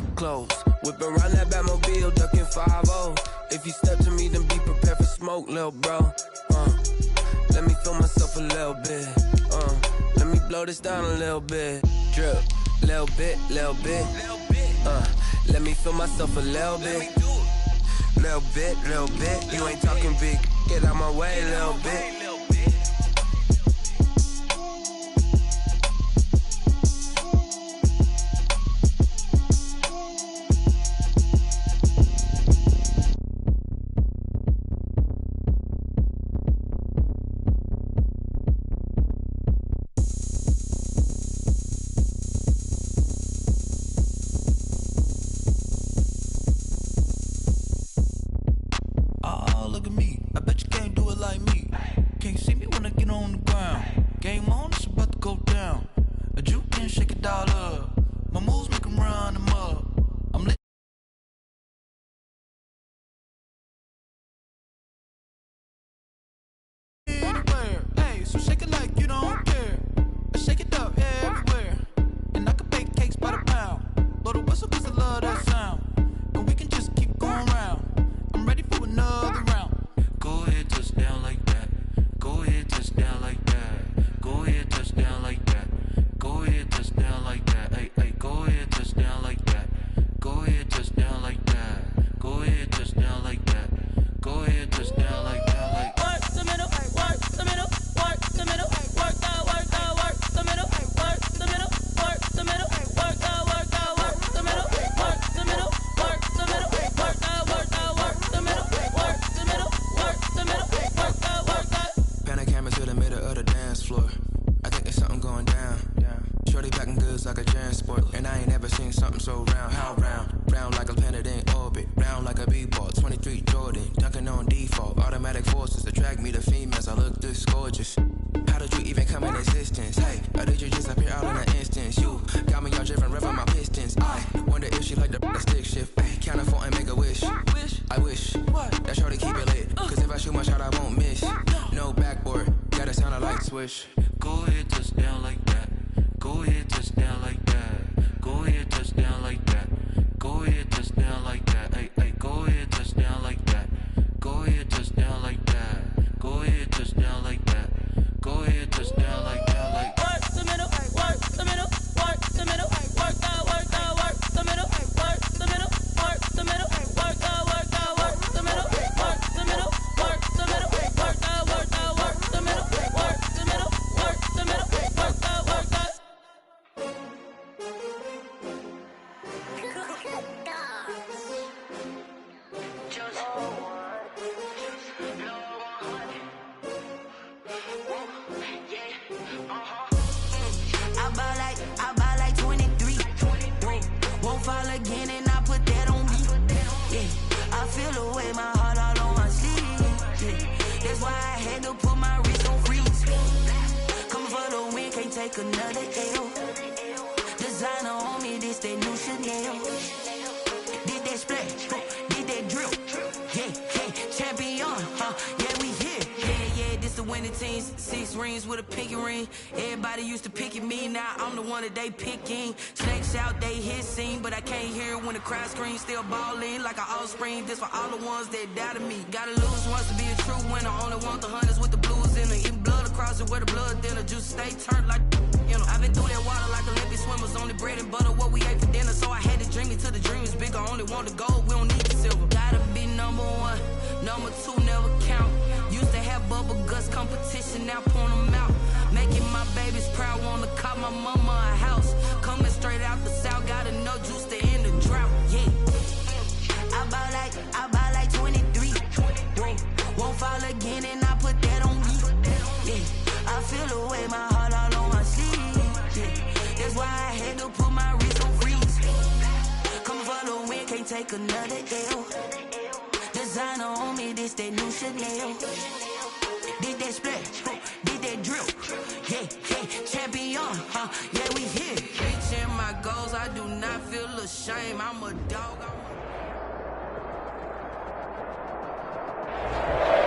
black clothes. Whip around that Batmobile, ducking 5-0. If you step to me, then be prepared for smoke, lil' bro. Let me feel myself a little bit. Let me blow this down a little bit. Drip, little bit, little bit. Let me feel myself a little bit. Little bit, little bit. You ain't talking big. Get out my way, little bit. Go ahead, touch down like that. Go ahead, touch down like that. Go ahead, touch down like that. Go ahead, touch down like that. Hey, hey, go ahead, touch down like that. Go ahead, touch down like that. Go ahead, touch down like that. Go ahead, touch down like that. Like work the middle, work the middle, work the middle, work the middle, work the middle, work the middle, work the middle, work the middle, work the middle, work the middle, work the middle, work the middle, work the middle, work the middle, work the middle, work the I buy like 23. Won't fall again and I put that on me. Yeah, I feel the way my heart all on my sleeve. Yeah, that's why I had to put my wrist on freeze. Coming for the win, can't take another L. Designer on me, this that new Chanel. Did that splash, did that drill. Yeah, champion, yeah, we here. Yeah, this the winning team. 6 rings with a pinky ring. Everybody used to pick at me, now I'm the one that they picking. Snakes out, they hit scene, but I can't hear it when the crowd screams. Still ballin' like an offspring. This for all the ones that doubted me. Gotta lose once to be a true winner. Only want the hunters with the blues in it. Eating blood across it where the blood thinner. Juice stay turned like, you know. I've been through that water like Olympic swimmers. Only bread and butter, what we ate for dinner. So I had to dream it till the dream is bigger. Only want the gold, we don't need the silver. Gotta be number 1, number 2 never count. Used to have bubble guts competition, now point them out. Making my babies proud, wanna call my mama a house. Coming straight out the south, gotta know juice to end the drought. Yeah, I buy like 23. Won't fall again and I put that on me. Yeah, I feel the way my heart all on my sleeve. Yeah, that's why I had to put my wrist on freeze. Coming for the win, can't take another L. Designer on me, this that new Chanel. Did that splash, did that drill. Yeah, champion, yeah, we here. Reaching my goals, I do not feel ashamed. I'm a dog.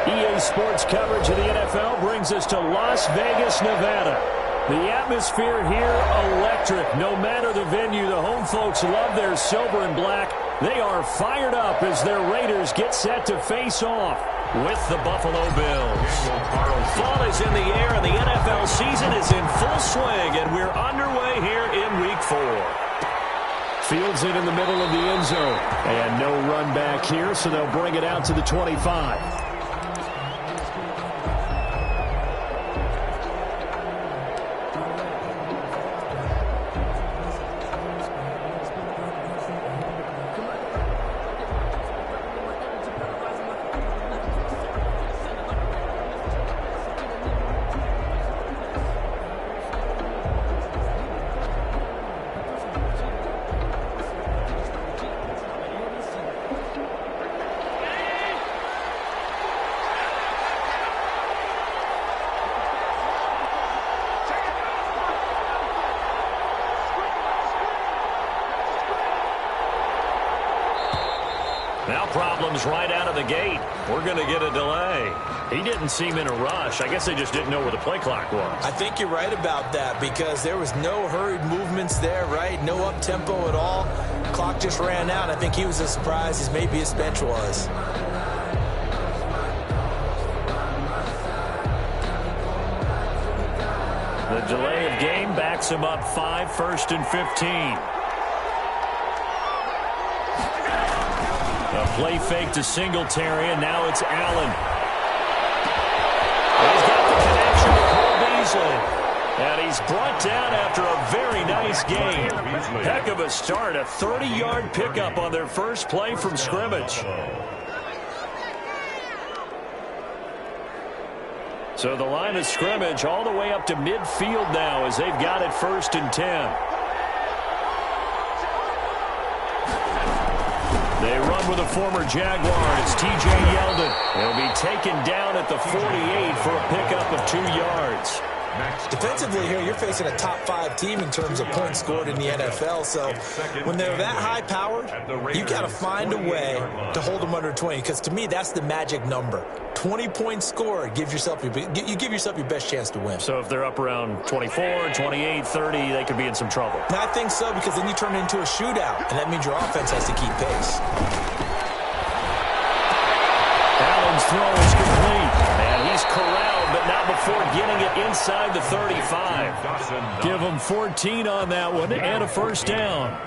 EA Sports coverage of the NFL brings us to Las Vegas, Nevada. The atmosphere here, electric. No matter the venue, the home folks love their silver and black. They are fired up as their Raiders get set to face off with the Buffalo Bills. Fall is in the air, and the NFL season is in full swing, and we're underway here in Week 4. Fields in the middle of the end zone. And no run back here, so they'll bring it out to the 25. Now problems right out of the gate. We're going to get a delay. He didn't seem in a rush. I guess they just didn't know where the play clock was. I think you're right about that because there was no hurried movements there, right? No up-tempo at all. Clock just ran out. I think he was as surprised as maybe his bench was. The delay of game backs him up 5, 1st and 15. A play fake to Singletary, and now it's Allen. He's got the connection to Cole Beasley. And he's brought down after a very nice game. Heck of a start, a 30-yard pickup on their first play from scrimmage. So the line of scrimmage all the way up to midfield now as they've got it 1st and 10. They run with a former Jaguar. It's T.J. Yeldon. He'll be taken down at the 48 for a pickup of 2 yards. Defensively here, you're facing a top 5 team in terms of points scored in the NFL. So when they're that high-powered, you got to find a way to hold them under 20. Because to me, that's the magic number. 20 points scored, you give yourself your best chance to win. So if they're up around 24, 28, 30, they could be in some trouble. And I think so, because then you turn it into a shootout, and that means your offense has to keep pace. Allen's throw is complete, and he's corralled, but not before getting it inside the 35. Give them 14 on that one and a first down.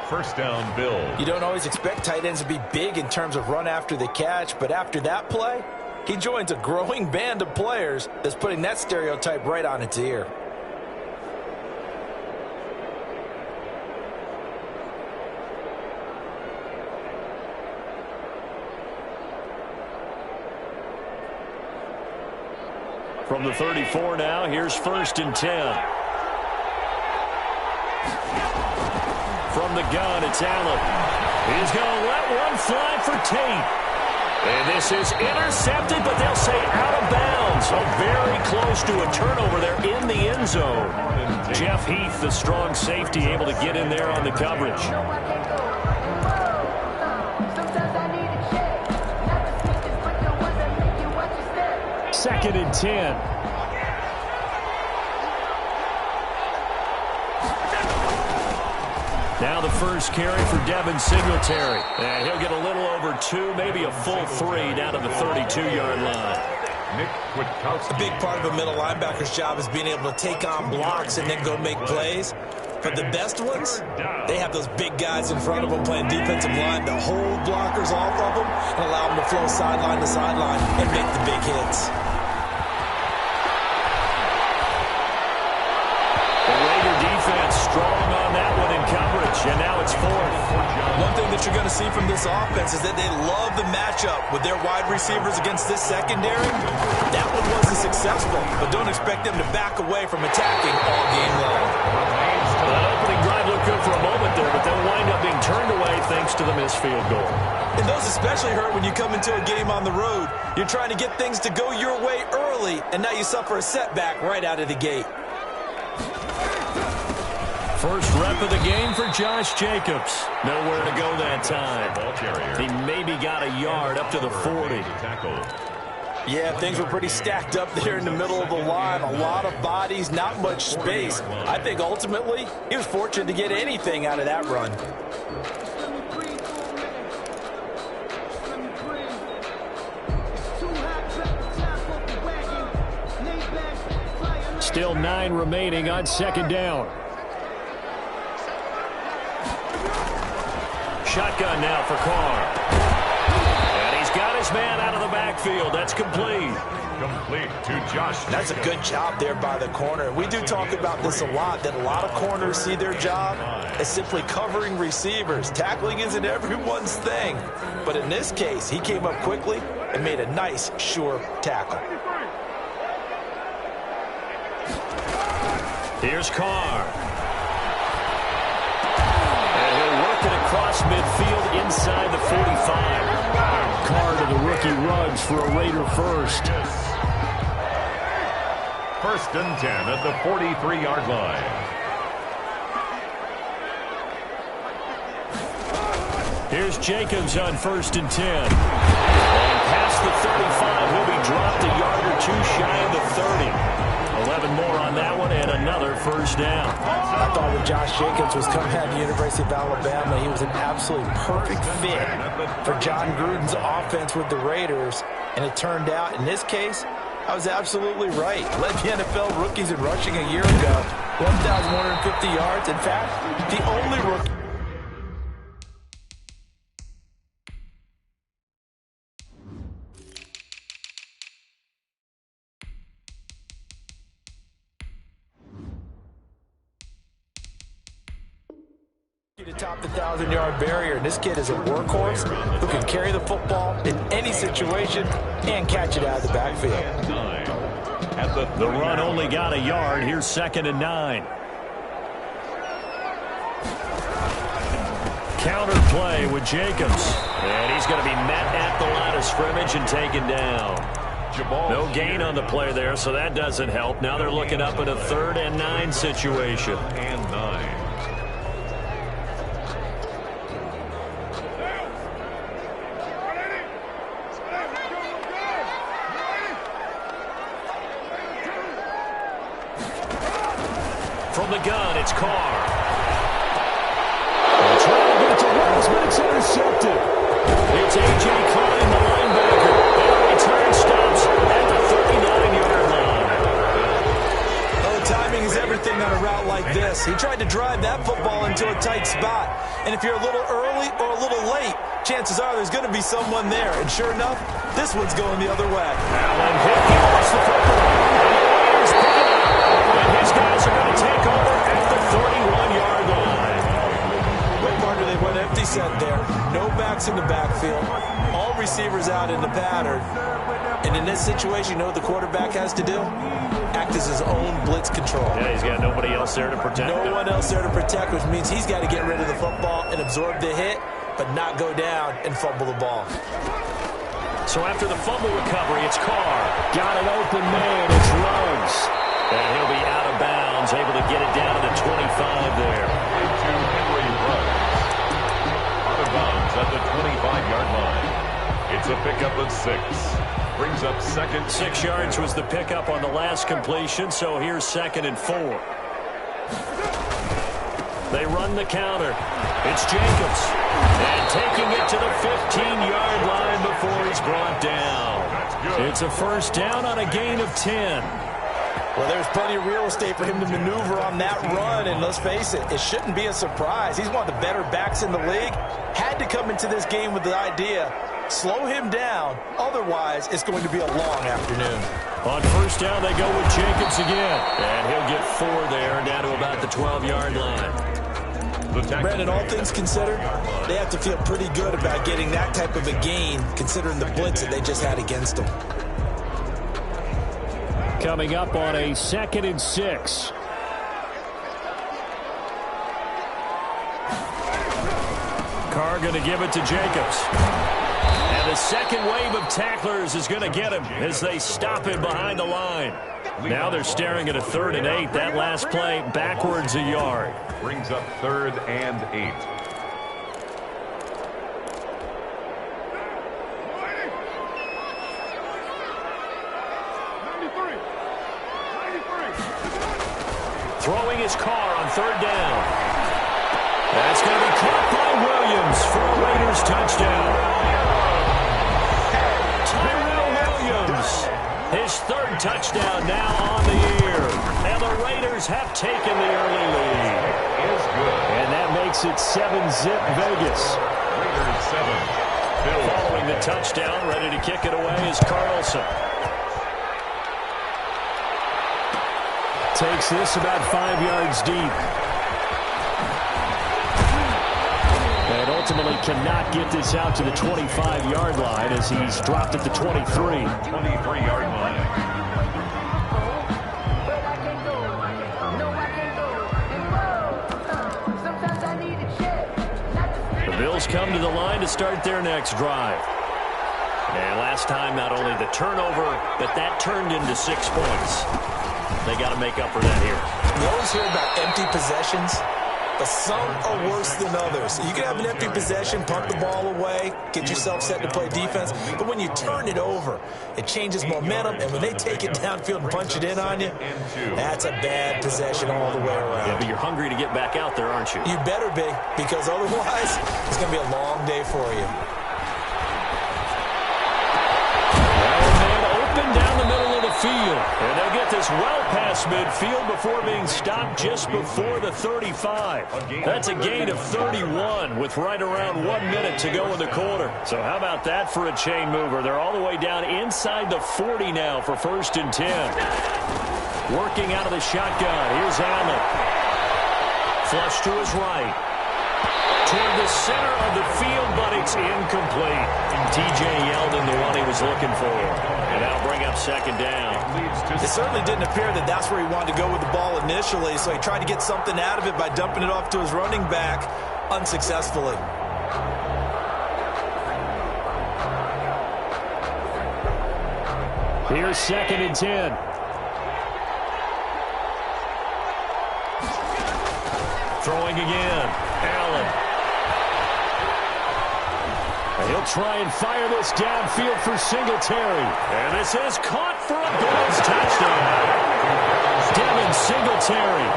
First down, Bills. You don't always expect tight ends to be big in terms of run after the catch, but after that play, he joins a growing band of players that's putting that stereotype right on its ear. From the 34 now, here's 1st and 10. From the gun, it's Allen. He's going to let one fly for Tate. And this is intercepted, but they'll say out of bounds. So very close to a turnover there in the end zone. Jeff Heath, the strong safety, able to get in there on the coverage. 2nd and 10. Now the first carry for Devin Singletary. And he'll get a little over 2, maybe a full 3 down to the 32-yard line. A big part of a middle linebacker's job is being able to take on blocks and then go make plays. But the best ones, they have those big guys in front of them playing defensive line to hold blockers off of them and allow them to flow sideline to sideline and make the big hits. The Raider defense strong on that one in coverage, and now it's 4th. One thing that you're going to see from this offense is that they love the matchup with their wide receivers against this secondary. That one wasn't successful, but don't expect them to back away from attacking all game long. That opening drive looked good for a moment there, but they'll wind up being turned away thanks to the missed field goal. And those especially hurt when you come into a game on the road. You're trying to get things to go your way early, and now you suffer a setback right out of the gate. First rep of the game for Josh Jacobs. Nowhere to go that time. He maybe got a yard up to the 40. Yeah, things were pretty stacked up there in the middle of the line. A lot of bodies, not much space. I think ultimately he was fortunate to get anything out of that run. Still 9 remaining on second down. Shotgun now for Carr. And he's got his man out of the backfield. That's complete. Complete to Josh. That's a good job there by the corner. We do talk about this a lot, that a lot of corners see their job as simply covering receivers. Tackling isn't everyone's thing. But in this case, he came up quickly and made a nice, sure tackle. Here's Carr. And he'll work it across midfield inside the 45. Carr to the rookie runs for a Raider first. 1st and 10 at the 43-yard line. Here's Jacobs on 1st and 10. And past the 35, he'll be dropped a yard or two shy of the 30. 11 more on that one and another first down. I thought when Josh Jacobs was coming out of the University of Alabama, he was an absolutely perfect fit for John Gruden's offense with the Raiders. And it turned out, in this case, I was absolutely right. Led the NFL rookies in rushing a year ago. 1,150 yards. In fact, the only rookie. To top the 1,000-yard barrier, and this kid is a workhorse who can carry the football in any situation and catch it out of the backfield. The run only got a yard. Here's 2nd and 9. Counter play with Jacobs, and he's going to be met at the line of scrimmage and taken down. No gain on the play there, so that doesn't help. Now they're looking up at a 3rd and 9 situation. And 9. From the gun, it's Carr. And trying to get it to Wells, but it's intercepted. It's A.J. Klein, the linebacker. And the return stops at the 39-yard line. Oh, timing is everything on a route like this. He tried to drive that football into a tight spot. And if you're a little early or a little late, chances are there's going to be someone there. And sure enough, this one's going the other way. Allen hit. He lost the football. And his guys are going to take over at the 31-yard line. Wait, partner, they went empty set there. No backs in the backfield. All receivers out in the pattern. And in this situation, you know what the quarterback has to do? Act as his own blitz control. Yeah, he's got nobody else there to protect him. No one else there to protect, which means he's got to get rid of the football and absorb the hit, but not go down and fumble the ball. So after the fumble recovery, it's Carr. Got an open man. It's Ruggs. And he'll be out of bounds, able to get it down to the 25 there. To Henry Ruggs. Out of bounds at the 25-yard line. It's a pickup of 6. Brings up 2nd. 6 yards was the pickup on the last completion, so here's 2nd and 4. They run the counter. It's Jacobs. And taking it to the 15-yard line before he's brought down. It's a first down on a gain of 10. Well, there's plenty of real estate for him to maneuver on that run, and let's face it, it shouldn't be a surprise. He's one of the better backs in the league. Had to come into this game with the idea, slow him down, otherwise it's going to be a long afternoon. On first down, they go with Jacobs again, and he'll get 4 there, down to about the 12-yard line. Brandon, all things considered, they have to feel pretty good about getting that type of a gain, considering the blitz that they just had against them. Coming up on a 2nd and 6. Carr going to give it to Jacobs. And the second wave of tacklers is going to get him as they stop him behind the line. Now they're staring at a 3rd and 8. That last play backwards a yard. Brings up 3rd and 8. is Carr on third down. That's going to be caught by Williams for a Raiders touchdown. Tyrell Williams, his third touchdown now on the year. And the Raiders have taken the early lead. And that makes it 7-zip Vegas. Raiders 7. Following the touchdown, ready to kick it away is Carlson. Takes this about 5 yards deep. And ultimately cannot get this out to the 25-yard line as he's dropped at the 23. 23-yard line. The Bills come to the line to start their next drive. And last time, not only the turnover, but that turned into 6 points. They got to make up for that here. You always hear about empty possessions, but some are worse than others. You can have an empty possession, pump the ball away, get yourself set to play defense, but when you turn it over, it changes momentum, and when they take it downfield and punch it in on you, that's a bad possession all the way around. Yeah, but you're hungry to get back out there, aren't you? You better be, because otherwise, it's going to be a long day for you. Down the middle of the field, and they'll get this well past midfield before being stopped just before the 35. That's a gain of 31 with right around 1 minute to go in the quarter. So how about that for a chain mover? They're all the way down inside the 40 now for 1st and 10. Working out of the shotgun. Here's Allen. Flush to his right. Toward the center of the field, but it's incomplete. T.J. Yeldon, the one he was looking for. And that'll bring up 2nd down. It certainly didn't appear that that's where he wanted to go with the ball initially, so he tried to get something out of it by dumping it off to his running back unsuccessfully. Here's 2nd and 10. Throwing again. Allen. He'll try and fire this downfield for Singletary. And this is caught for a Bills touchdown. Devin Singletary,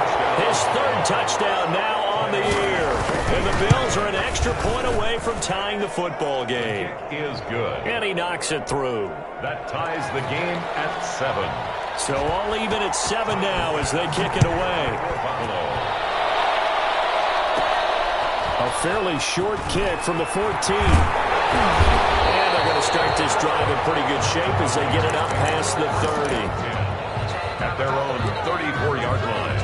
his 3rd touchdown now on the year. And the Bills are an extra point away from tying the football game. Is good. And he knocks it through. That ties the game at 7. So all even at 7 now as they kick it away. Buffalo. A fairly short kick from the 14. And they're going to start this drive in pretty good shape as they get it up past the 30. At their own 34-yard line.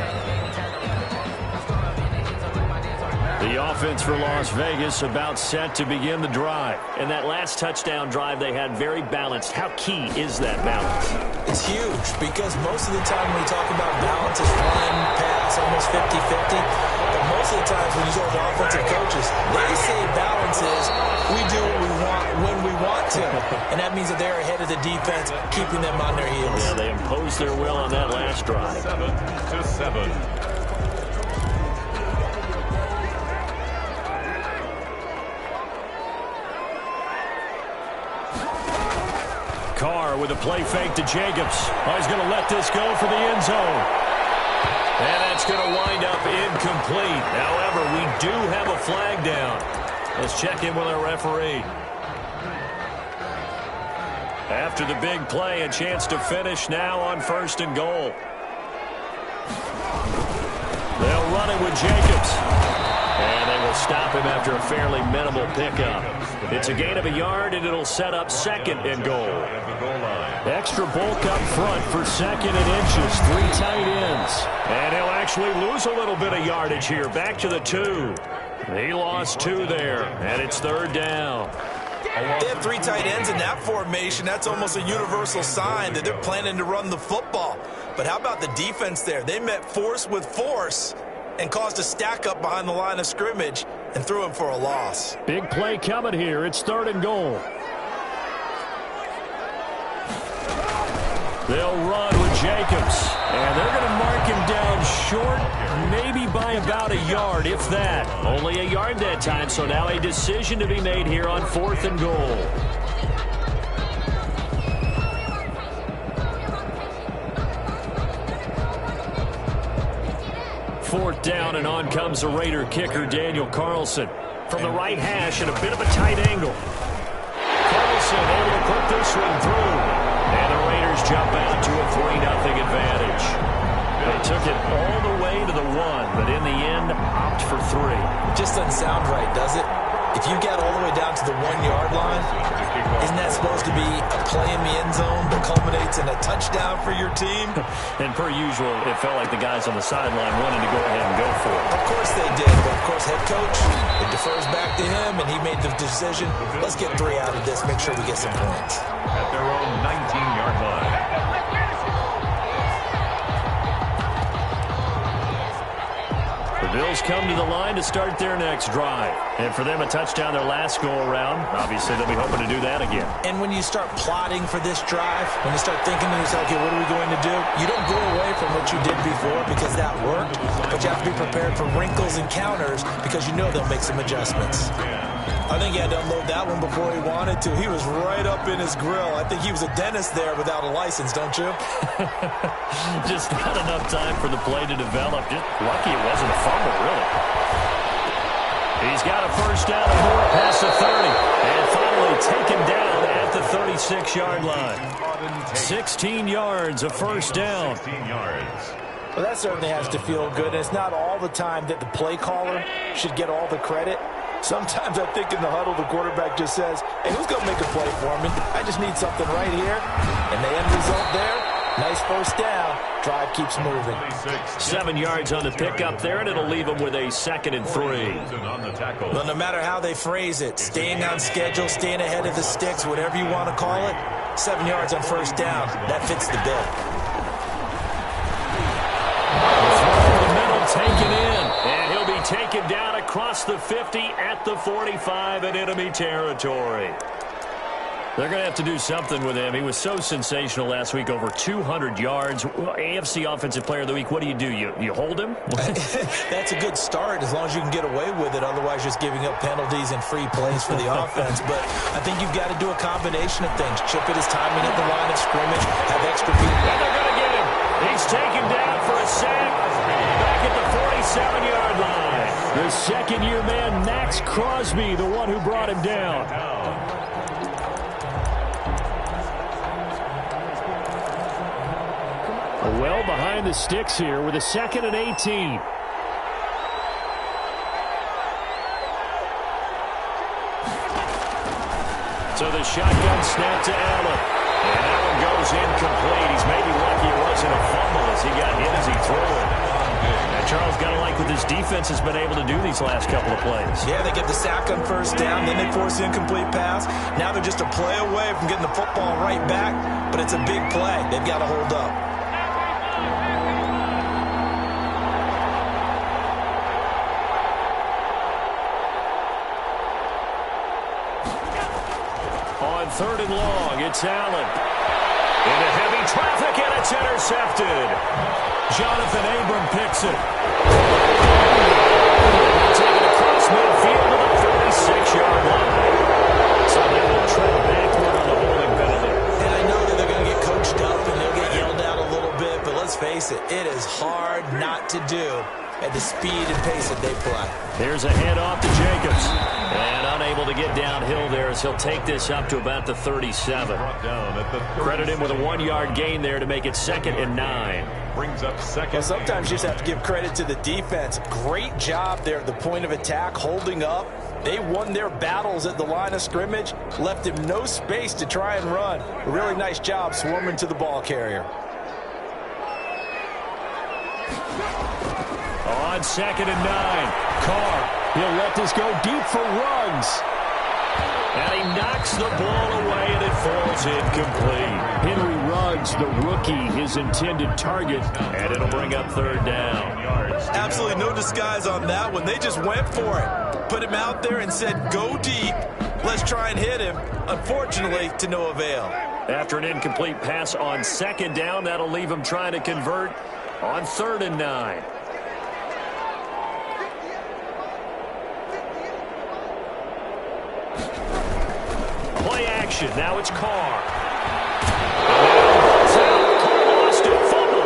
The offense for Las Vegas about set to begin the drive. And that last touchdown drive they had very balanced. How key is that balance? It's huge because most of the time when we talk about balance, it's run, pass, almost 50-50. But most of the times when you go to offensive coaches, they say balance is we do what we want when we want to. And that means that they're ahead of the defense, keeping them on their heels. Yeah, they imposed their will on that last drive. 7-7. Carr with a play fake to Jacobs. Oh, he's going to let this go for the end zone. And that's going to wind up incomplete. However, we do have a flag down. Let's check in with our referee. After the big play, a chance to finish now on 1st and goal. They'll run it with Jacobs. And they will stop him after a fairly minimal pickup. It's a gain of a yard, and it'll set up 2nd and goal. Extra bulk up front for 2nd and inches. 3 tight ends. And he'll actually lose a little bit of yardage here. Back to the 2. He lost 2 there, and it's 3rd down. They have 3 tight ends in that formation. That's almost a universal sign that they're planning to run the football. But how about the defense there? They met force with force and caused a stack up behind the line of scrimmage and threw him for a loss. Big play coming here. It's 3rd and goal. They'll run with Jacobs. And they're going to mark him down short, maybe by about a yard, if that. Only a yard that time, so now a decision to be made here on 4th and goal. 4th down, and on comes the Raider kicker, Daniel Carlson. From the right hash at a bit of a tight angle. Carlson able to put this one through. And the Raiders jump out to a 3-0 advantage. They took it all the way to the 1, but in the end, opt for 3. Just doesn't sound right, does it? If you get all the way down to the 1-yard line, isn't that supposed to be a play in the end zone that culminates in a touchdown for your team? And per usual, it felt like the guys on the sideline wanted to go ahead and go for it. Of course they did, but of course head coach, it defers back to him, and he made the decision, let's get 3 out of this, make sure we get some points. At their own 19-yard line. The Bills come to the line to start their next drive. And for them, a touchdown their last go-around. Obviously, they'll be hoping to do that again. And when you start plotting for this drive, when you start thinking to yourself, okay, what are we going to do? You don't go away from what you did before because that worked, but you have to be prepared for wrinkles and counters because you know they'll make some adjustments. I think he had to unload that one before he wanted to. He was right up in his grill. I think he was a dentist there without a license, don't you? Just not enough time for the play to develop. Just lucky it wasn't a fumble, really. He's got a first down and more past the 30. And finally taken down at the 36-yard line. 16 yards, a first down. 16 yards. Well, that certainly has to feel good. And it's not all the time that the play caller should get all the credit. Sometimes I think in the huddle, the quarterback just says, hey, who's going to make a play for me? I just need something right here. And the end result there, nice first down. Drive keeps moving. 7 yards on the pickup there, and it'll leave them with a 2nd and 3. Well, no matter how they phrase it, staying on schedule, staying ahead of the sticks, whatever you want to call it, 7 yards on first down, that fits the bill. The middle taken in, and he'll be taken down across the 50 at the 45 in enemy territory. They're going to have to do something with him. He was so sensational last week, over 200 yards. AFC Offensive Player of the Week, what do? You hold him? That's a good start as long as you can get away with it. Otherwise, just giving up penalties and free plays for the offense. But I think you've got to do a combination of things. Chip it his timing at the line of scrimmage, have extra people. And they're going to get him. He's taken down for a sack back at the 47-yard line. The second-year man, Max Crosby, the one who brought him down. Well behind the sticks here with a 2nd and 18. So the shotgun snap to Allen. And that one goes incomplete. He's maybe lucky it wasn't a fumble as he got hit as he threw it. And Charles, got to like what this defense has been able to do these last couple of plays. Yeah, they get the sack on first down, then they force the incomplete pass. Now they're just a play away from getting the football right back, but it's a big play. They've got to hold up. On 3rd and long, it's Allen. Into heavy traffic, and it's intercepted. Jonathan Abram picks it. Taking across midfield to the 46-yard line. So they will tread backward on the holding penalty. And I know that they're going to get coached up and they'll get yelled at a little bit, but let's face it, it is hard not to do at the speed and pace that they play. Here's a handoff to Jacobs. And unable to get downhill there as he'll take this up to about the 37. Credit him with a 1-yard gain there to make it 2nd and 9. Brings up 2nd. Well, sometimes you just have to give credit to the defense. Great job there at the point of attack, holding up. They won their battles at the line of scrimmage, left him no space to try and run. A really nice job swarming to the ball carrier. On 2nd and 9, Carr. He'll let this go deep for Ruggs. And he knocks the ball away, and it falls incomplete. Henry Ruggs, the rookie, his intended target, and it'll bring up 3rd down. Absolutely no disguise on that one. They just went for it. Put him out there and said, go deep. Let's try and hit him. Unfortunately, to no avail. After an incomplete pass on 2nd down, that'll leave him trying to convert on 3rd and 9. Play action. Now it's Carr. Carr lost it. Fumble.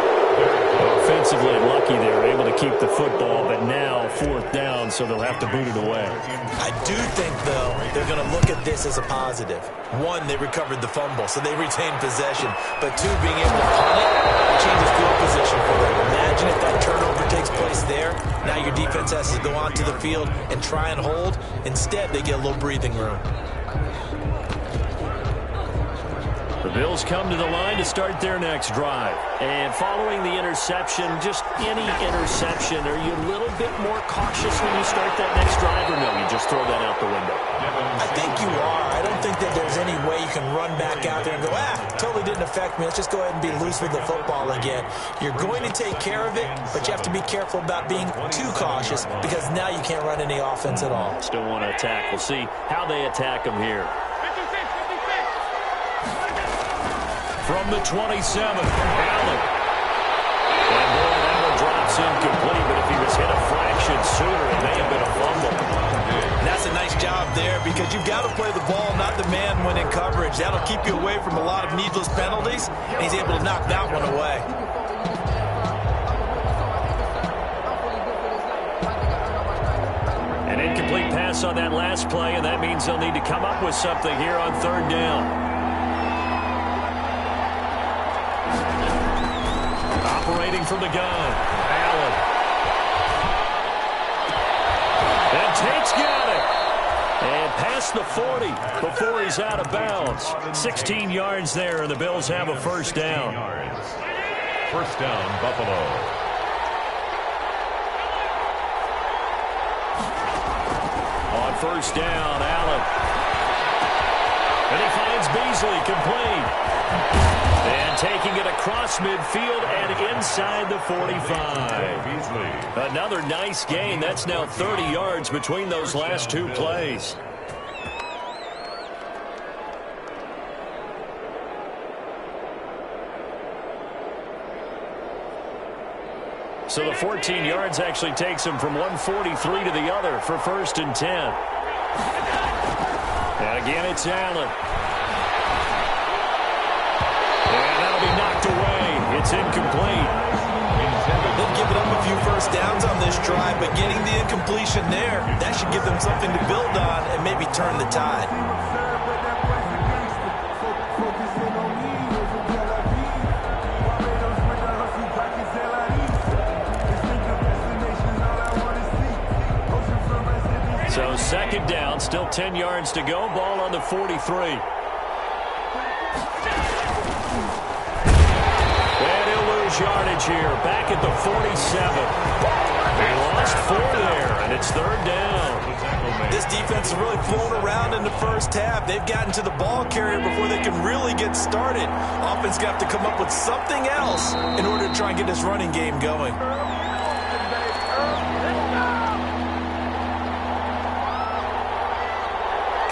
defensively unlucky there, able to keep the football, but now 4th down, so they'll have to boot it away. I do think, though, they're going to look at this as a positive. 1, they recovered the fumble, so they retained possession. But 2, being able to punt it changes field position for them. Imagine if that turnover takes place there. Now your defense has to go onto the field and try and hold. Instead, they get a little breathing room. The Bills come to the line to start their next drive. And following the interception, just any interception, are you a little bit more cautious when you start that next drive, or no, you just throw that out the window? I think you are. I don't think that there's any way you can run back out there and go, totally didn't affect me. Let's just go ahead and be loose with the football again. You're going to take care of it, but you have to be careful about being too cautious because now you can't run any offense at all. Still want to attack. We'll see how they attack them here. From the 27, Allen. And boy, that one drops incomplete, but if he was hit a fraction sooner, it may have been a fumble. And that's a nice job there because you've got to play the ball, not the man when in coverage. That'll keep you away from a lot of needless penalties, and he's able to knock that one away. An incomplete pass on that last play, and that means they'll need to come up with something here on 3rd down. Operating from the gun, Allen. And Tate's got it. And past the 40 before he's out of bounds. 16 yards there, and the Bills have a 1st down. 1st down, Buffalo. On 1st down, Allen. And he finds Beasley complete. And taking it across midfield and inside the 45. Another nice gain. That's now 30 yards between those last 2 plays. So the 14 yards actually takes him from 143 to the other for 1st and 10. And again, it's Allen. Knocked away. It's incomplete. They've given up a few 1st downs on this drive, but getting the incompletion there, that should give them something to build on and maybe turn the tide. So 2nd down, still 10 yards to go. Ball on the 43. Yardage here, back at the 47. They lost 4 there, and it's 3rd down. This defense has really flown around in the 1st half. They've gotten to the ball carrier before they can really get started. Offense got to come up with something else in order to try and get this running game going.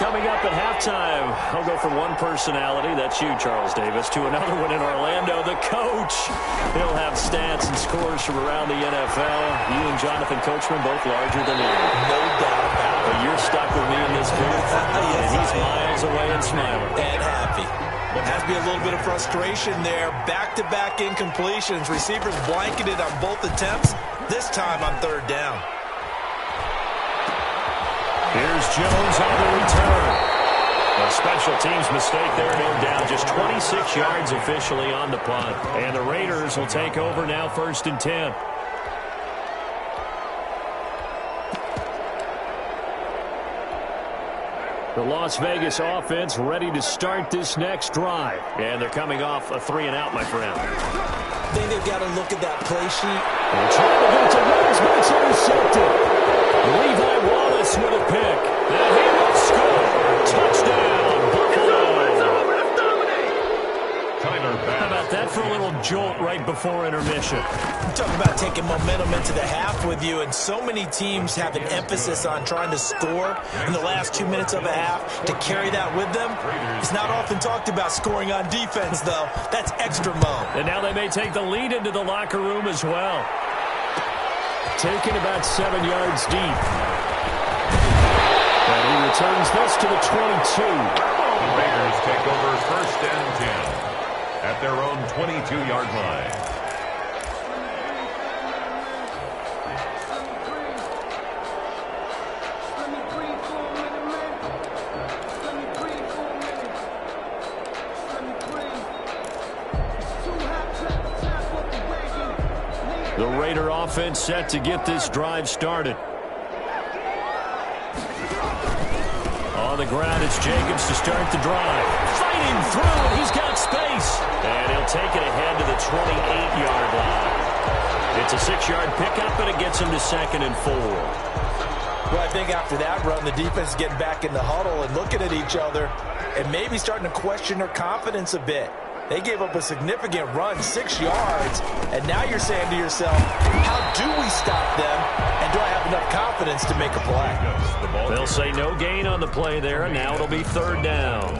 Coming up at halftime, I'll go from one personality, that's you, Charles Davis, to another one in Orlando, the coach. He'll have stats and scores from around the NFL. You and Jonathan Coachman both larger than him. No doubt about it. But you're stuck with me in this booth, and he's miles away and smiling. And happy. There has to be a little bit of frustration there. Back-to-back incompletions. Receivers blanketed on both attempts, this time on 3rd down. Here's Jones on the return. A special teams mistake there, no doubt. Just 26 yards officially on the punt. And the Raiders will take over now, 1st and 10. The Las Vegas offense ready to start this next drive. And they're coming off a 3-and-out, my friend. I think they've got to look at that play sheet. They're trying to get it to Rose, but it's intercepted. Levi Wallace with a pick. And he will score. Touchdown, Buffalo. How about that for a little jolt right before intermission? Talk about taking momentum into the half with you, and so many teams have an emphasis on trying to score in the last 2 minutes of a half. To carry that with them, it's not often talked about scoring on defense, though. That's extra mode. And now they may take the lead into the locker room as well. Taken about 7 yards deep. And he returns this to the 22. The Raiders take over 1st and 10 at their own 22-yard line. The Raider offense set to get this drive started. On the ground, it's Jacobs to start the drive. Fighting through, and he's got space. And he'll take it ahead to the 28-yard line. It's a 6-yard pickup, and it gets him to 2nd and 4. Well, I think after that run, the defense is getting back in the huddle and looking at each other and maybe starting to question their confidence a bit. They gave up a significant run, 6 yards, and now you're saying to yourself, how do we stop them, and do I have enough confidence to make a play? They'll say no gain on the play there, and now it'll be 3rd down.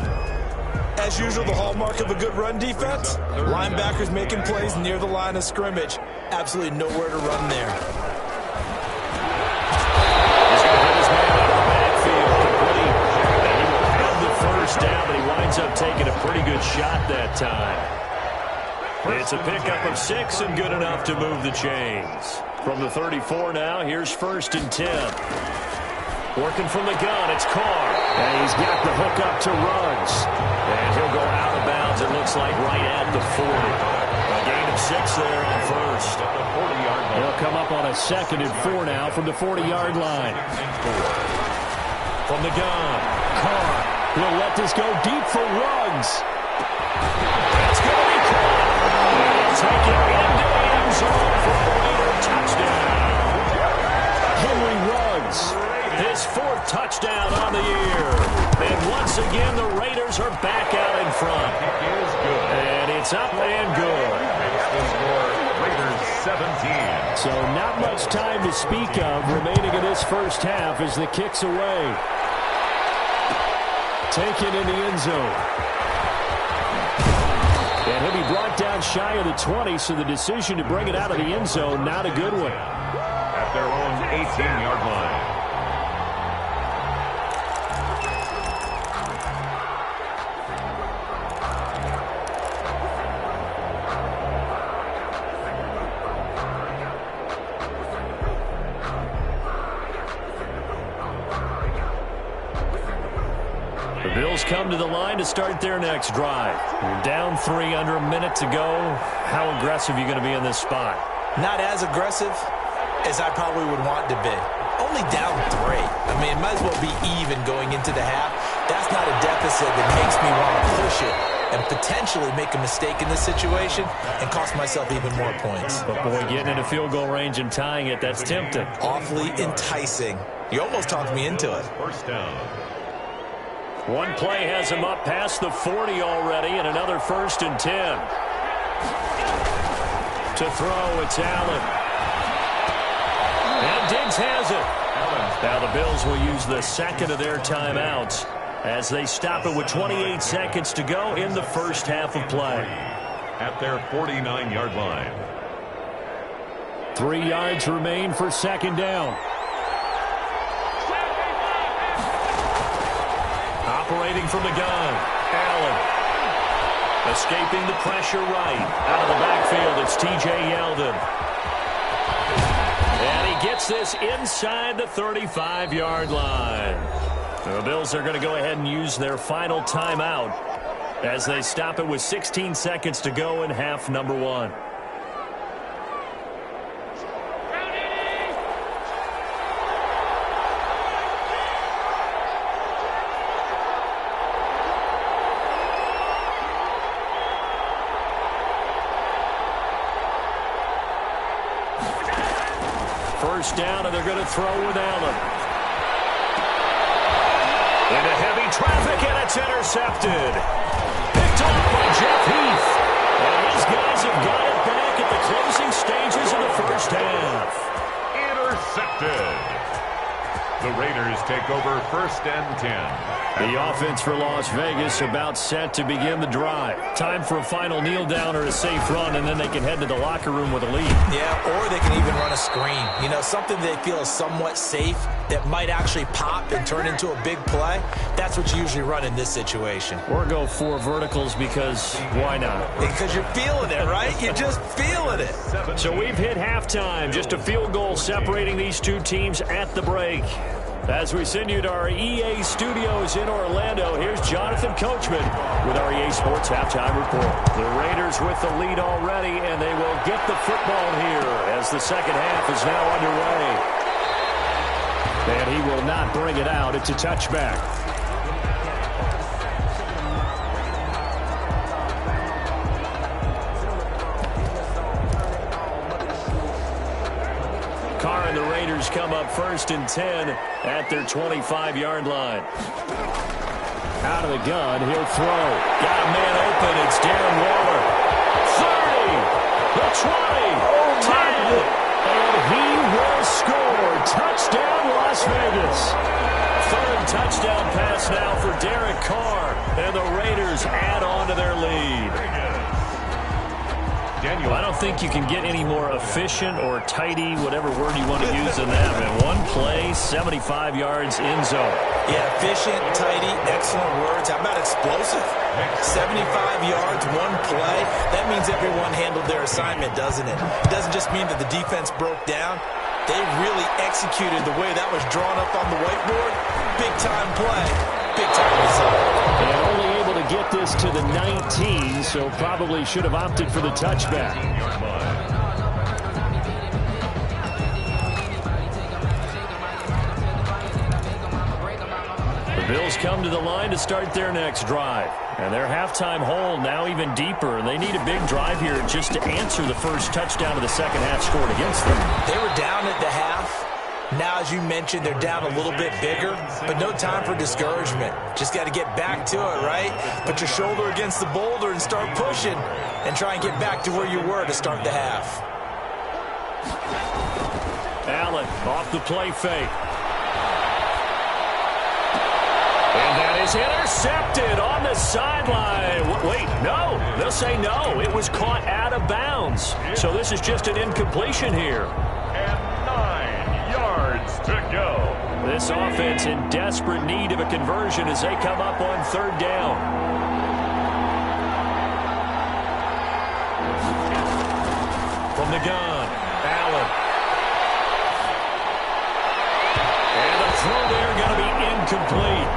As usual, the hallmark of a good run defense, linebackers making plays near the line of scrimmage. Absolutely nowhere to run there. He's going to hit his man out of the backfield, complete. And he will have the 1st down, but he winds up taking a pretty good shot that time. It's a pickup of 6 and good enough to move the chains. From the 34 now, here's 1st and 10. Working from the gun, it's Carr. And he's got the hook up to Ruggs. And he'll go out of bounds, it looks like, right at the 40. A gain of 6 there on 1st. At the 40-yard line. He'll come up on a 2nd and 4 now from the 40-yard line. From the gun, Carr. He'll let this go deep for Ruggs. It's going to be caught. He'll take it into the end zone for a Raider touchdown. Henry Ruggs. His 4th touchdown on the year. And once again, the Raiders are back out in front. It is good. And it's up and good. Makes the score Raiders 17. So not much time to speak of remaining in this first half as the kick's away. Taken in the end zone. And he'll be brought down shy of the 20, so the decision to bring it out of the end zone, not a good one. At their own 18-yard line. The Bills come to the line to start their next drive. You're down 3, under a minute to go. How aggressive are you going to be in this spot? Not as aggressive as I probably would want to be. Only down 3. I mean, it might as well be even going into the half. That's not a deficit that makes me want to push it and potentially make a mistake in this situation and cost myself even more points. But boy, getting into field goal range and tying it, that's tempting. Awfully enticing. You almost talked me into it. 1st down. One play has him up past the 40 already, and another 1st and 10. To throw, it's Allen. And Diggs has it. Now the Bills will use the 2nd of their timeouts as they stop it with 28 seconds to go in the first half of play. At their 49-yard line. 3 yards remain for 2nd down. Operating from the gun, Allen. Escaping the pressure right. Out of the backfield, it's T.J. Yeldon. And he gets this inside the 35-yard line. The Bills are going to go ahead and use their final timeout as they stop it with 16 seconds to go in half number 1. First down, and they're going to throw with Allen. Into heavy traffic, and it's intercepted. Picked off by Jeff Heath. And his guys have got it back at the closing stages of the first half. Intercepted. The Raiders take over 1st and 10. The offense for Las Vegas about set to begin the drive. Time for a final kneel down or a safe run, and then they can head to the locker room with a lead. Yeah, or they can even run a screen. You know, something they feel is somewhat safe that might actually pop and turn into a big play. That's what you usually run in this situation. Or go 4 verticals because why not? Because you're feeling it, right? You're just feeling it. So we've hit halftime. Just a field goal separating these two teams at the break. As we send you to our EA studios in Orlando, here's Jonathan Coachman with our EA Sports Halftime Report. The Raiders with the lead already, and they will get the football here as the second half is now underway. And he will not bring it out. It's a touchback. Carr and the Raiders come up 1st and 10 at their 25-yard line. Out of the gun, he'll throw. Got a man open. It's Darren Waller. 30, the 20, 10, and he will score. Touchdown, Las Vegas. 3rd touchdown pass now for Derek Carr, and the Raiders add on to their lead. I don't think you can get any more efficient or tidy, whatever word you want to use in that. Man, one play, 75 yards in zone. Yeah, efficient, tidy, excellent words. How about explosive? 75 yards, one play. That means everyone handled their assignment, doesn't it? It doesn't just mean that the defense broke down. They really executed the way that was drawn up on the whiteboard. Big-time play, big-time result. And only able to get this to the 19, so probably should have opted for the touchback. The Bills come to the line to start their next drive. And their halftime hole now even deeper. And they need a big drive here just to answer the first touchdown of the second half scored against them. They were down at the half. Now, as you mentioned, they're down a little bit bigger, but no time for discouragement. Just got to get back to it, right? Put your shoulder against the boulder and start pushing and try and get back to where you were to start the half. Allen off the play fake. And that is intercepted on the sideline. Wait, no. They'll say no. It was caught out of bounds. So this is just an incompletion here. To go. This offense in desperate need of a conversion as they come up on 3rd down. From the gun, Allen. And the throw there going to be incomplete.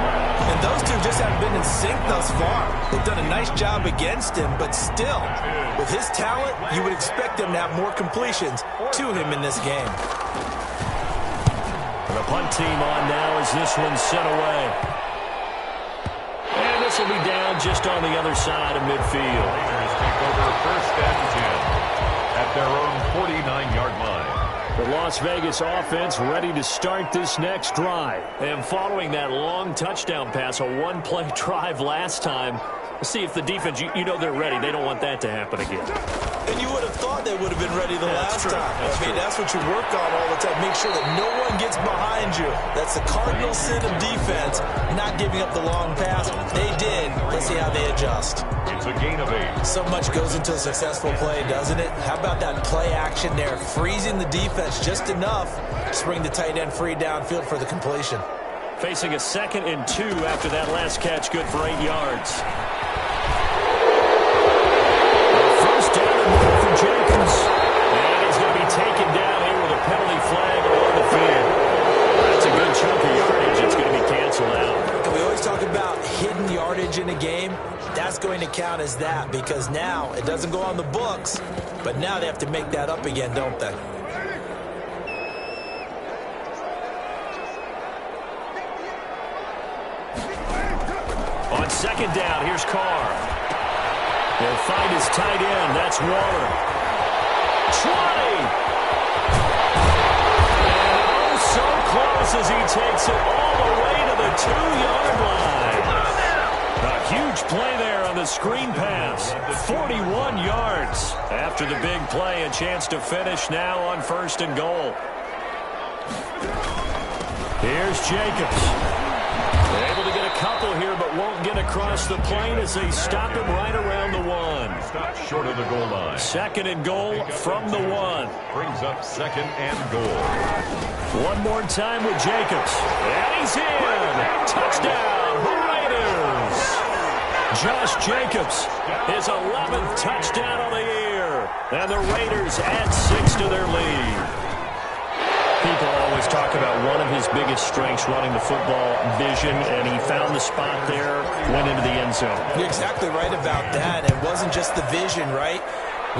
And those two just haven't been in sync thus far. They've done a nice job against him, but still, with his talent, you would expect them to have more completions to him in this game. The punt team on now as this one's sent away. And this will be down just on the other side of midfield. Raiders take over 1st and 10 at their own 49-yard line. The Las Vegas offense ready to start this next drive. And following that long touchdown pass, a one-play drive last time, let's see if the defense, you know they're ready. They don't want that to happen again. And you would have thought they would have been ready the last time. That's what you work on all the time. Make sure that no one gets behind you. That's the cardinal sin of defense, not giving up the long pass. They did. Let's see how they adjust. It's a gain of 8. So much goes into a successful play, doesn't it? How about that play action there? Freezing the defense just enough to bring the tight end free downfield for the completion. Facing a 2nd and 2 after that last catch, good for 8 yards. First down and more for Jacobs. And he's going to be taken down here with a penalty flag on the field. That's a good chunk of yardage. It's going to be canceled out. And we always talk about hidden yardage in a game. That's going to count as that because now it doesn't go on the books, but now they have to make that up again, don't they? On 2nd down, here's Carr. They'll find his tight end. That's Waller. 20! And oh, so close as he takes it all the way to the 2-yard line. A huge play there on the screen pass. 41 yards. After the big play, a chance to finish now on 1st and goal. Here's Jacobs. Able to get a couple here, but won't get across the plane as they stop him right around the 1. Stop short of the goal line. 2nd and goal from the 1. Brings up 2nd and goal. One more time with Jacobs. And he's in. Touchdown, Raiders. Josh Jacobs, his 11th touchdown of the year. And the Raiders add 6 to their lead. People always talk about one of his biggest strengths running the football, vision, and he found the spot there, went into the end zone. You're exactly right about that. It wasn't just the vision, right?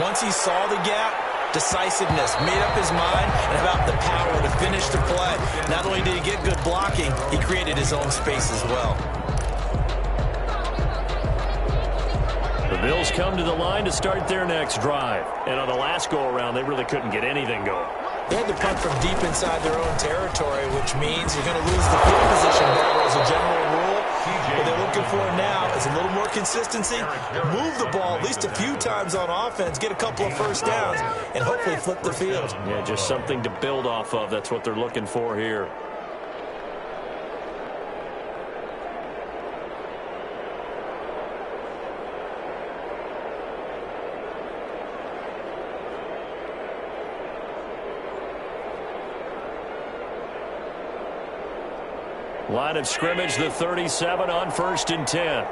Once he saw the gap, decisiveness, made up his mind, and about the power to finish the play. Not only did he get good blocking, he created his own space as well. The Bills come to the line to start their next drive. And on the last go-around, they really couldn't get anything going. They had to punt from deep inside their own territory, which means you're going to lose the field position battle as a general rule. What they're looking for now is a little more consistency, move the ball at least a few times on offense, get a couple of first downs, and hopefully flip the field. Yeah, just something to build off of. That's what they're looking for here. Line of scrimmage, the 37 on 1st and 10.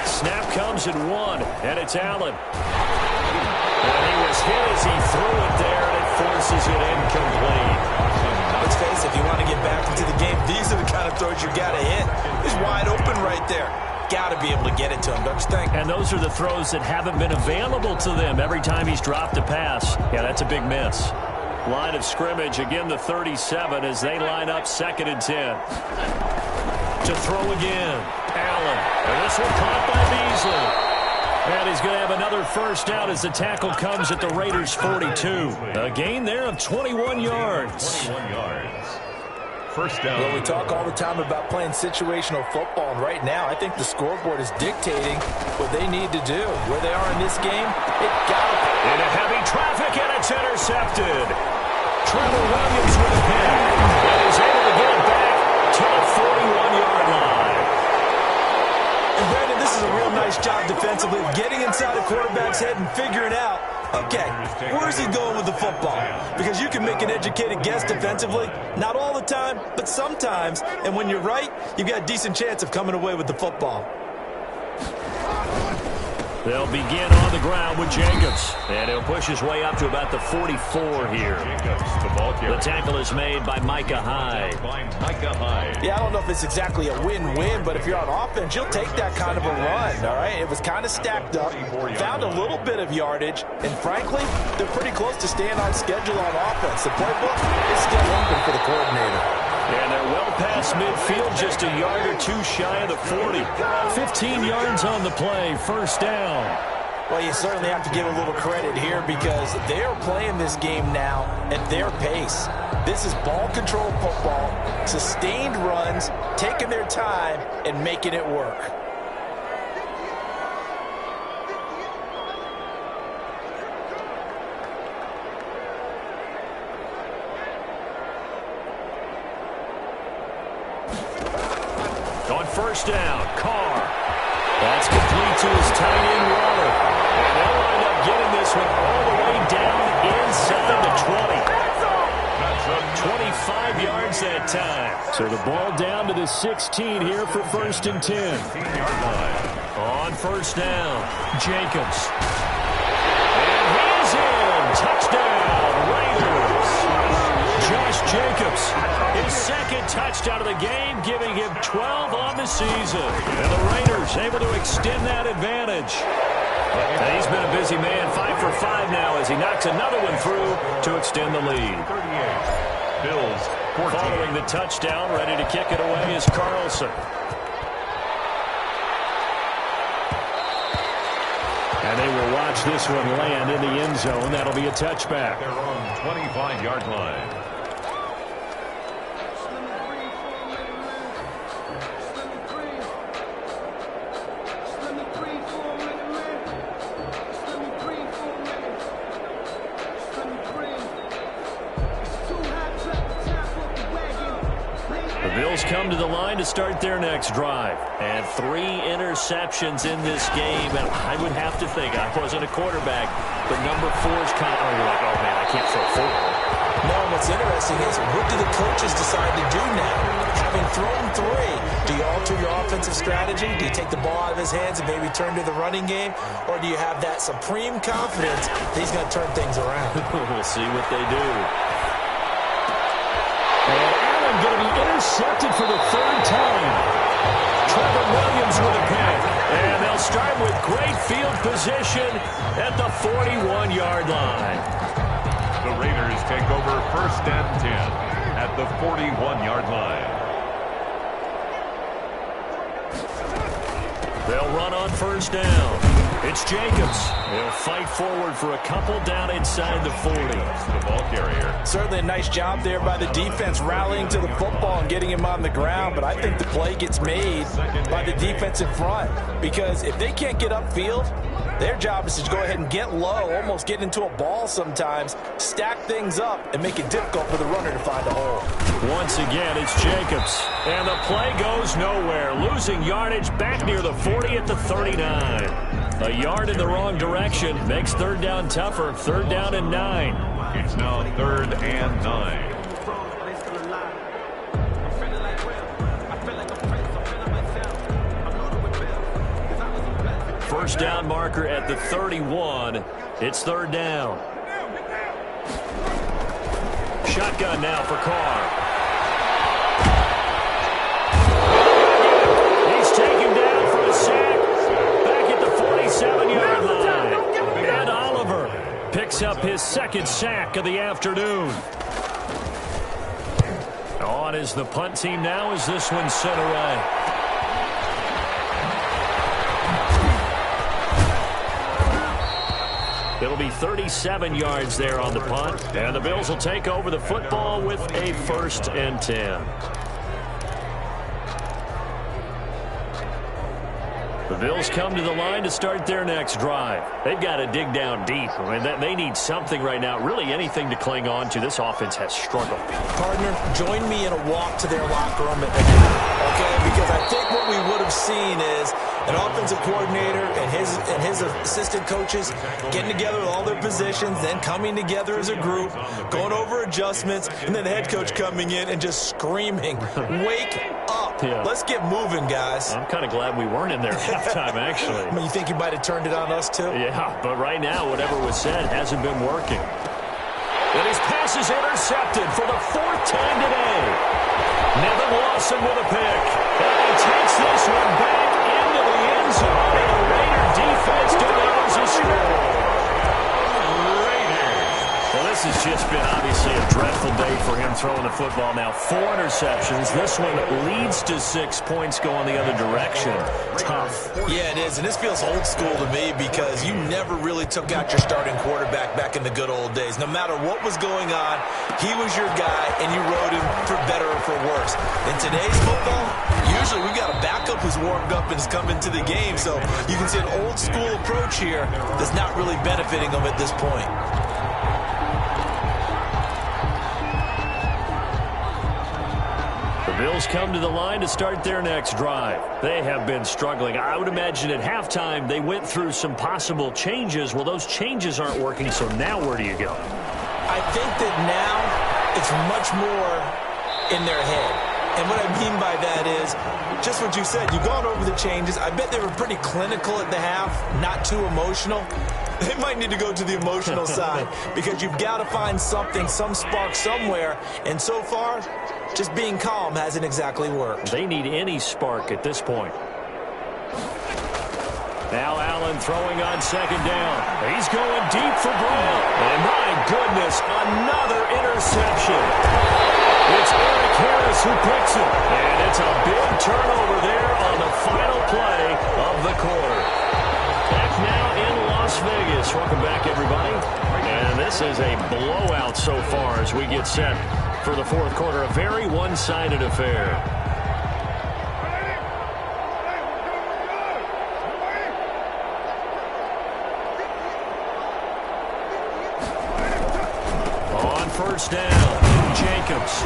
Snap comes at 1, and it's Allen. And he was hit as he threw it there, and it forces it incomplete. Let's face it, if you want to get back into the game, these are the kind of throws you got to hit. He's wide open right there. Got to be able to get it to him, don't you think? And those are the throws that haven't been available to them every time he's dropped a pass. Yeah, that's a big miss. Line of scrimmage, again the 37 as they line up 2nd and 10. To throw again, Allen. And this one caught by Beasley. And he's going to have another first down as the tackle comes at the Raiders' 42. A gain there of 21 yards. 21 yards. First down. Well, we talk all the time about playing situational football, and right now I think the scoreboard is dictating what they need to do. Where they are in this game, it got to. Into heavy traffic, and it's intercepted. Trevor Williams with a hit, and he's able to get it back to the 41-yard line. And Brandon, this is a real nice job defensively, getting inside a quarterback's head and figuring out, okay, where's he going with the football? Because you can make an educated guess defensively. Not all the time, but sometimes. And when you're right, you've got a decent chance of coming away with the football. They'll begin on the ground with Jacobs. And he'll push his way up to about the 44 here. The tackle is made by Micah Hyde. Yeah, I don't know if it's exactly a win-win, but if you're on offense, you'll take that kind of a run, all right? It was kind of stacked up, found a little bit of yardage, and frankly, they're pretty close to staying on schedule on offense. The playbook is still open for the coordinator. And they're well past midfield, just a yard or two shy of the 40. 15 yards on the play, first down. Well, you certainly have to give a little credit here because they're playing this game now at their pace. This is ball control football, sustained runs, taking their time, and making it work. On first down, Carr. That's complete to his tight end, Waller. And they'll wind up getting this one all the way down inside the 20. 25 yards that time. So the ball down to the 16 here for 1st and 10. On first down, Jacobs. And he's in. Touchdown, Raiders. Josh Jacobs, his second touchdown of the game, giving him 12 on the season. And the Raiders able to extend that advantage. And he's been a busy man, 5 for 5 now as he knocks another one through to extend the lead. 38. Bills 14. Following the touchdown, ready to kick it away is Carlson. And they will watch this one land in the end zone. That'll be a touchback. They're on 25-yard line. Bills come to the line to start their next drive. And 3 interceptions in this game. And I would have to think, I wasn't a quarterback, but number 4 is kind of, you're like, oh man, I can't throw 4. No, and what's interesting is, what do the coaches decide to do now? Have having thrown 3, do you alter your offensive strategy? Do you take the ball out of his hands and maybe turn to the running game? Or do you have that supreme confidence that he's going to turn things around? We'll see what they do. And Allen going to be intercepted for the 3rd time. Trevor Williams with a pick. And they'll start with great field position at the 41-yard line. The Raiders take over 1st and 10 at the 41-yard line. They'll run on 1st down. It's Jacobs. They'll fight forward for a couple down inside the 40. The ball carrier. Certainly a nice job there by the defense rallying to the football and getting him on the ground, but I think the play gets made by the defense in front, because if they can't get upfield, their job is to go ahead and get low, almost get into a ball sometimes, stack things up, and make it difficult for the runner to find a hole. Once again, it's Jacobs. And the play goes nowhere. Losing yardage back near the 40 at the 39. A yard in the wrong direction makes 3rd down tougher. 3rd down and 9. It's now 3rd and 9. First down marker at the 31. It's 3rd down. Shotgun now for Carr. He's taken down for a sack. Back at the 47-yard line. And Oliver picks up his 2nd sack of the afternoon. On is the punt team now as this one's sent away. It'll be 37 yards there on the punt. And the Bills will take over the football with a 1st and 10. The Bills come to the line to start their next drive. They've got to dig down deep. I mean, they need something right now, really anything to cling on to. This offense has struggled. Partner, join me in a walk to their locker room at McNair, okay? Because I think what we would have seen is an offensive coordinator and his assistant coaches getting together with all their positions, then coming together as a group, going over adjustments, and then the head coach coming in and just screaming, "Wake up. Yeah. Let's get moving, guys." I'm kind of glad we weren't in there at halftime, actually. I mean, you think you might have turned it on us, too? Yeah, but right now, whatever was said hasn't been working. And his pass is intercepted for the 4th time today. Nevin Lawson with a pick. And he takes this one back into the end zone. And the Raider defense delivers a score. Well, this has just been obviously a dreadful day for him throwing the football. Now 4 interceptions. This one leads to 6 points go in the other direction. Tough. Yeah, it is, and this feels old school to me because you never really took out your starting quarterback back in the good old days. No matter what was going on, he was your guy, and you rode him for better or for worse. In today's football, usually we've got a backup who's warmed up and has come into the game, so you can see an old school approach here that's not really benefiting them at this point. The Bills come to the line to start their next drive. They have been struggling. I would imagine at halftime they went through some possible changes. Well, those changes aren't working, so now where do you go? I think that now it's much more in their head. And what I mean by that is just what you said. You've gone over the changes. I bet they were pretty clinical at the half, not too emotional. They might need to go to the emotional side because you've got to find something, some spark somewhere. And so far, just being calm hasn't exactly worked. They need any spark at this point. Now Allen throwing on 2nd down. He's going deep for Brown. And my goodness, another interception. It's Eric Harris who picks it. And it's a big turnover there on the final play of the quarter. Back now in Las Vegas. Welcome back, everybody. And this is a blowout so far as we get set for the 4th quarter. A very one-sided affair. On 1st down, Jacobs.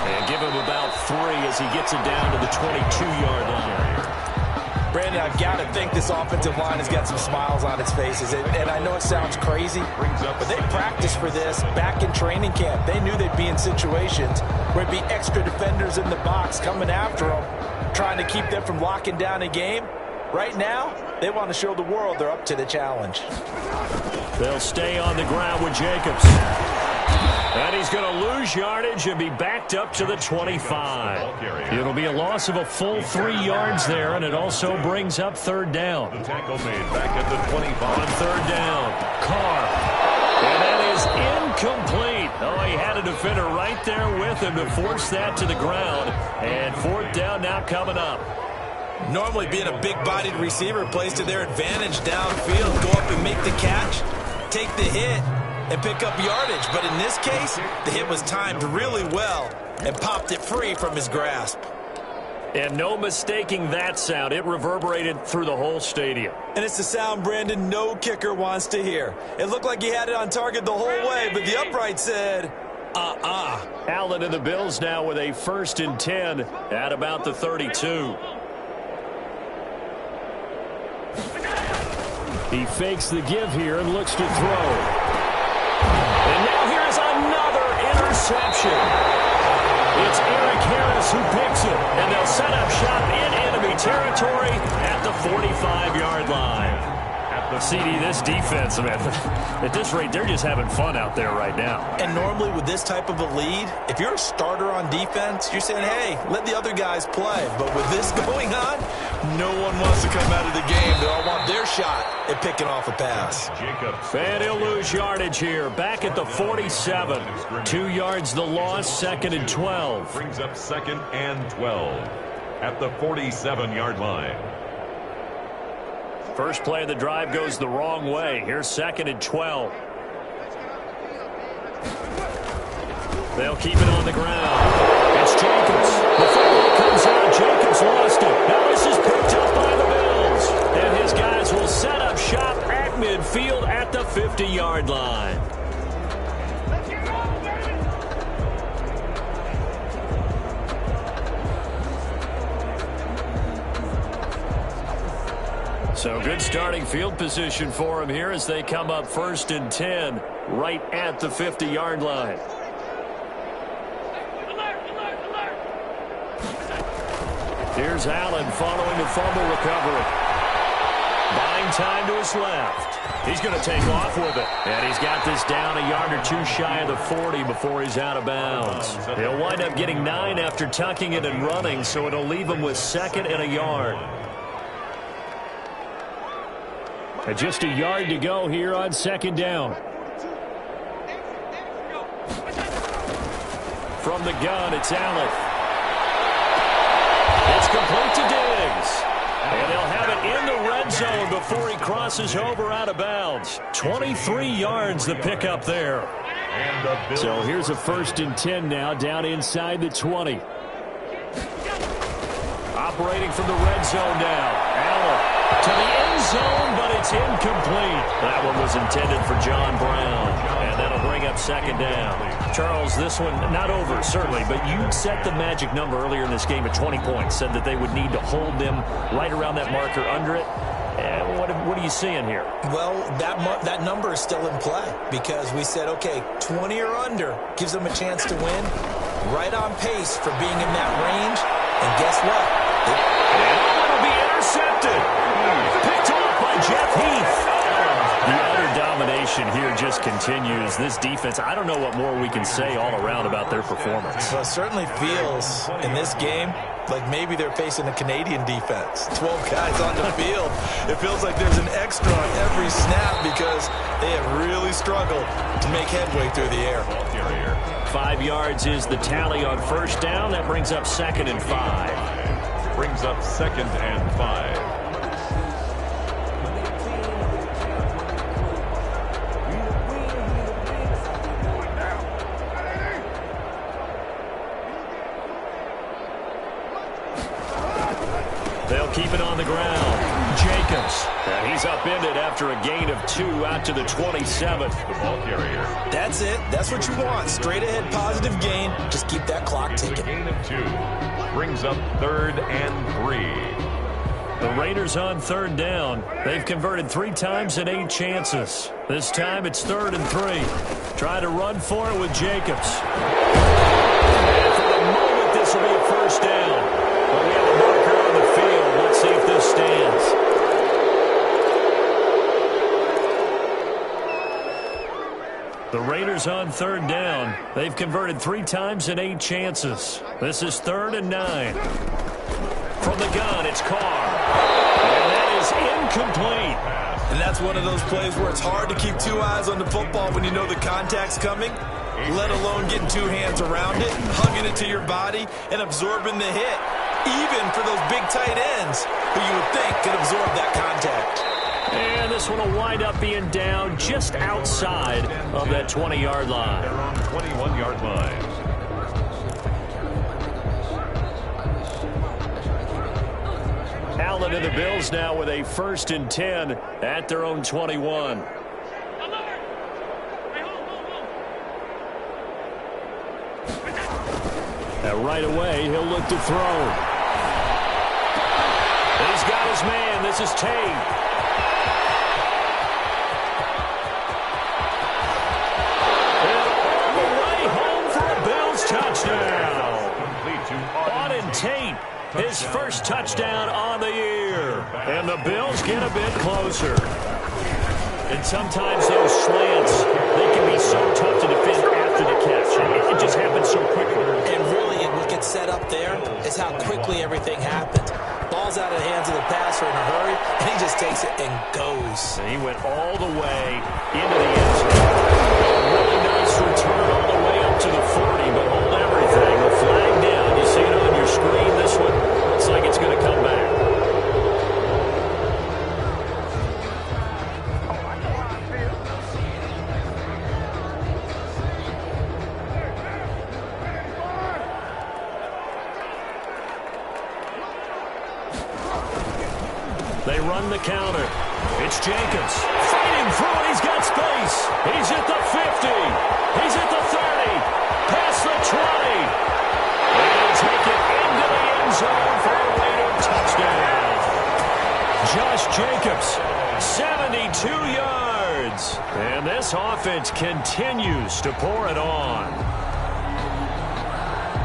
And give him about 3 as he gets it down to the 22-yard line. Brandon, I've got to think this offensive line has got some smiles on its faces. And I know it sounds crazy, but they practiced for this back in training camp. They knew they'd be in situations where there'd be extra defenders in the box coming after them, trying to keep them from locking down a game. Right now, they want to show the world they're up to the challenge. They'll stay on the ground with Jacobs. And he's going to lose yardage and be backed up to the 25. It'll be a loss of a full 3 yards there, and it also brings up third down. The tackle made back at the 25. On third down, Carr. And that is incomplete. Oh, he had a defender right there with him to force that to the ground. And fourth down now coming up. Normally being a big-bodied receiver plays to their advantage downfield. Go up and make the catch, take the hit, and pick up yardage. But in this case, the hit was timed really well and popped it free from his grasp. And no mistaking that sound. It reverberated through the whole stadium. And it's the sound, Brandon, no kicker wants to hear. It looked like he had it on target the whole way, but the upright said, Allen and the Bills now with a 1st and 10 at about the 32. He fakes the give here and looks to throw. And now here's another interception. It's Eric Harris who picks it, and they'll set up shop in enemy territory at the 45-yard line. CD, this defense, man, at this rate, they're just having fun out there right now. And normally with this type of a lead, if you're a starter on defense, you're saying, hey, let the other guys play. But with this going on, no one wants to come out of the game. They all want their shot at picking off a pass. And he'll lose yardage here. Back at the 47. 2 yards the loss, 2nd and 12. Brings up 2nd and 12 at the 47-yard line. First play of the drive goes the wrong way. Here's 2nd and 12. They'll keep it on the ground. It's Jacobs. The football comes out. Jacobs lost it. Now this is picked up by the Bills. And his guys will set up shop at midfield at the 50-yard line. So good starting field position for him here as they come up 1st and 10 right at the 50-yard line. Here's Allen following the fumble recovery. Buying time to his left. He's going to take off with it. And he's got this down a yard or two shy of the 40 before he's out of bounds. He'll wind up getting 9 after tucking it and running, so it'll leave him with 2nd and a yard. And just a yard to go here on 2nd down. From the gun, it's Allen. It's complete to Diggs. And they'll have it in the red zone before he crosses over out of bounds. 23 yards the pickup there. So here's a 1st and 10 now down inside the 20. Operating from the red zone now. Allen to the end zone, but it's incomplete. That one was intended for John Brown, and that'll bring up 2nd down. Charles, this one not over, certainly, but you set the magic number earlier in this game at 20 points, said that they would need to hold them right around that marker under it. And what are you seeing here? Well, that number is still in play because we said, okay, 20 or under gives them a chance to win. Right on pace for being in that range. And guess what? It'll be intercepted. Picked off by Jeff Heath. The utter domination here just continues. This defense, I don't know what more we can say all around about their performance. Well, it certainly feels in this game like maybe they're facing a Canadian defense. 12 guys on the field. It feels like there's an extra on every snap because they have really struggled to make headway through the air. 5 yards is the tally on 1st down. That brings up 2nd and 5. Brings up 2nd and 5. They'll keep it on the ground. Jacobs. And he's upended after a gain of 2 out to the 27th. The ball carrier. That's it. That's what you want. Straight ahead positive gain. Just keep that clock ticking. Gain of 2. Brings up 3rd and 3. The Raiders on third down. They've converted 3 times in 8 chances. This time it's 3rd and 3. Try to run for it with Jacobs. And for the moment, this will be a first down. But we have a marker on the field. Let's see if this stands. The Raiders on third down. They've converted 3 times in 8 chances. This is 3rd and 9. From the gun, it's Carr. And that is incomplete. And that's one of those plays where it's hard to keep 2 eyes on the football when you know the contact's coming, let alone getting 2 hands around it, hugging it to your body, and absorbing the hit, even for those big tight ends who you would think could absorb that contact. And this one will wind up being down just outside of that 20-yard line. They're on the 21-yard line. Allen and the Bills now with a 1st and 10 at their own 21. Now right away, he'll look to throw. He's got his man. This is Tate. Touchdown. Auden Tate, his first touchdown on the year. And the Bills get a bit closer. And sometimes those slants, they can be so tough to defend after the catch. It just happens so quickly. And really, what gets set up there is how quickly everything happened. Ball's out of the hands of the passer in a hurry, and he just takes it and goes. And he went all the way into the end zone. A really nice return all the way up to the 40, but hold everything. The flag down. You see it on your screen. This one looks like it's going to come back. They run the counter. It's Jacobs fighting through it. He's got space. He's at the 50. He's at the 30. Past the 20. And take it into the end zone for a Raider touchdown. Josh Jacobs, 72 yards. And this offense continues to pour it on.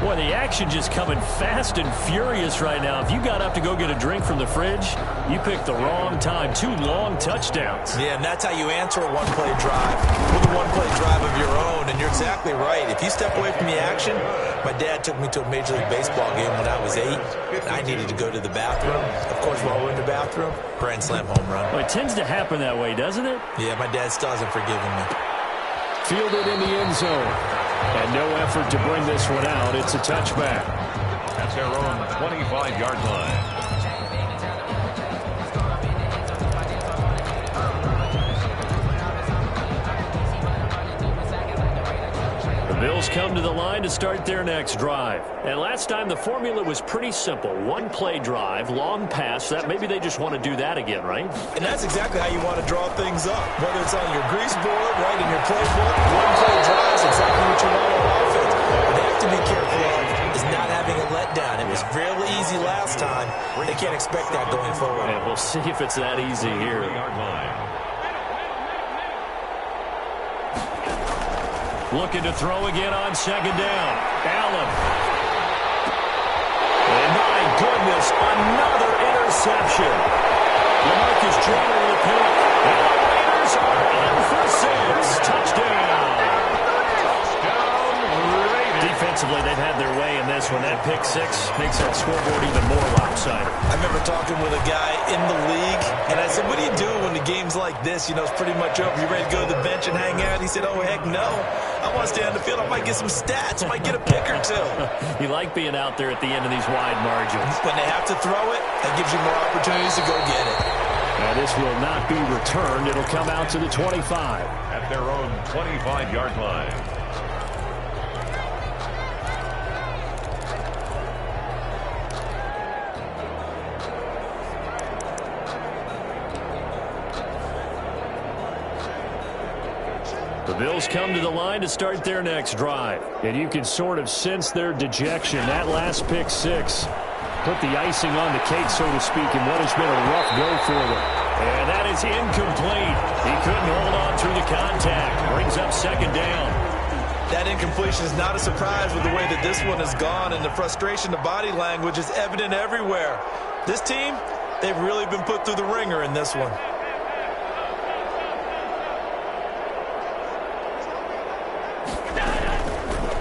Boy, the action just coming fast and furious right now. If you got up to go get a drink from the fridge, you picked the wrong time. 2 long touchdowns. Yeah, and that's how you answer a one-play drive with a one-play drive of your own. And you're exactly right. If you step away from the action, my dad took me to a Major League Baseball game when I was 8. I needed to go to the bathroom. Of course, while we're in the bathroom, grand slam home run. Well, it tends to happen that way, doesn't it? Yeah, my dad still hasn't forgiven me. Fielded in the end zone. And no effort to bring this one out. It's a touchback. That's their own 25-yard line. The Bills come to the line to start their next drive. And last time the formula was pretty simple. 1-play drive, long pass. That maybe they just want to do that again, right? And that's exactly how you want to draw things up. Whether it's on your grease board, right in your playbook, 1-play drive is exactly what you want on offense. What they have to be careful of is not having a letdown. It was really easy last time. They can't expect that going forward. And we'll see if it's that easy here. Looking to throw again on 2nd down. Allen. And my goodness, another interception. LaMarcus Joyner with the pick. And the Raiders are in for 6. Touchdown. Defensively, they've had their way in this one. That pick 6 makes that scoreboard even more lopsided. I remember talking with a guy in the league, and I said, what do you do when the game's like this? You know, it's pretty much over. You ready to go to the bench and hang out? He said, oh, heck no. I want to stay on the field. I might get some stats. I might get a pick or 2. You like being out there at the end of these wide margins. When they have to throw it, that gives you more opportunities to go get it. Now, this will not be returned. It'll come out to the 25. At their own 25-yard line. The Bills come to the line to start their next drive. And you can sort of sense their dejection. That last pick 6 put the icing on the cake, so to speak, in what has been a rough go for them. And that is incomplete. He couldn't hold on through the contact. Brings up second down. That incompletion is not a surprise with the way that this one has gone, and the frustration, the body language is evident everywhere. This team, they've really been put through the ringer in this one.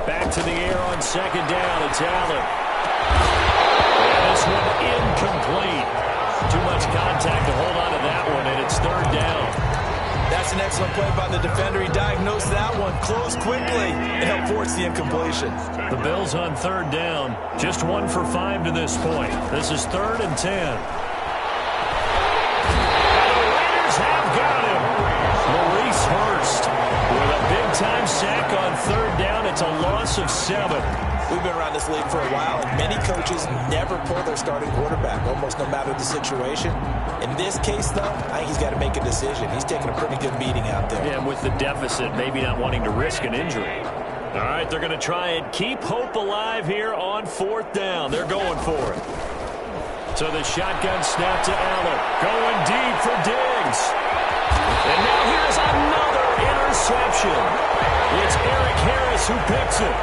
Back to the air on second down. It's Allen. And this one incomplete. Too much contact to hold on to that one, and it's third down. That's an excellent play by the defender. He diagnosed that one, closed quickly, and helped force the incompletion. The Bills on third down. Just 1 for 5 to this point. This is 3rd and 10. And the Raiders have got him. Maurice Hurst with a big-time sack on third down. It's a loss of 7. We've been around this league for a while, and many coaches never pull their starting quarterback, almost no matter the situation. In this case, though, I think he's got to make a decision. He's taking a pretty good beating out there. Yeah, with the deficit, maybe not wanting to risk an injury. All right, they're going to try and keep hope alive here on 4th down. They're going for it. So the shotgun snap to Allen. Going deep for Diggs. And now here's another interception. It's Eric Harris who picks it.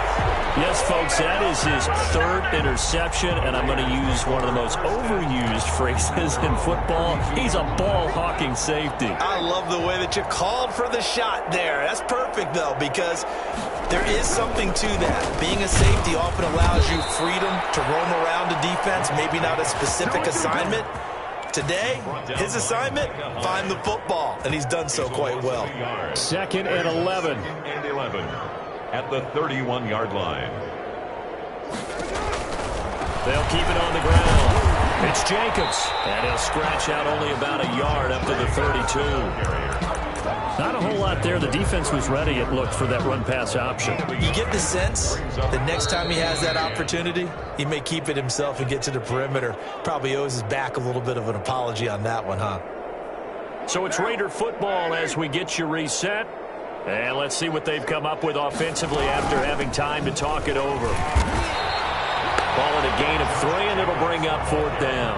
Yes, folks, that is his 3rd interception, and I'm going to use one of the most overused phrases in football. He's a ball-hawking safety. I love the way that you called for the shot there. That's perfect, though, because there is something to that. Being a safety often allows you freedom to roam around a defense, maybe not a specific assignment. Today, his assignment, find the football, and he's done so quite well. 2nd and 11. And 11 at the 31-yard line. They'll keep it on the ground. It's Jacobs, and he'll scratch out only about a yard up to the 32. Not a whole lot there. The defense was ready, it looked, for that run-pass option. You get the sense that next time he has that opportunity, he may keep it himself and get to the perimeter. Probably owes his back a little bit of an apology on that one, huh? So it's Raider football as we get you reset. And let's see what they've come up with offensively after having time to talk it over. Ball at a gain of 3, and it'll bring up 4th down.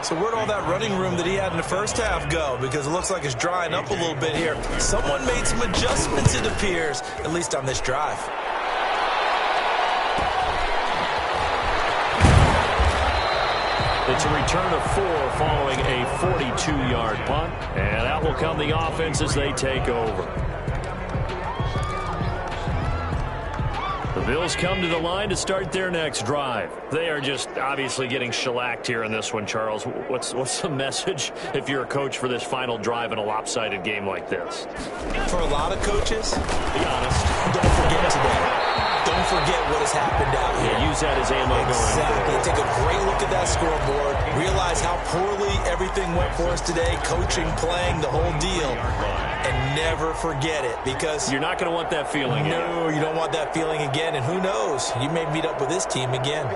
So where'd all that running room that he had in the first half go? Because it looks like it's drying up a little bit here. Someone made some adjustments, it appears, at least on this drive. It's a return of 4 following a 42-yard punt. And out will come the offense as they take over. The Bills come to the line to start their next drive. They are just obviously getting shellacked here in this one, Charles. What's the message if you're a coach for this final drive in a lopsided game like this? For a lot of coaches, be honest, don't forget today. Don't forget what has happened out here. Yeah, use that as ammo going forward. Take a great look at that scoreboard. Realize how poorly everything went for us today. Coaching, playing, the whole deal. And never forget it, because you're not going to want that feeling again. No, you don't want that feeling again. And who knows? You may meet up with this team again.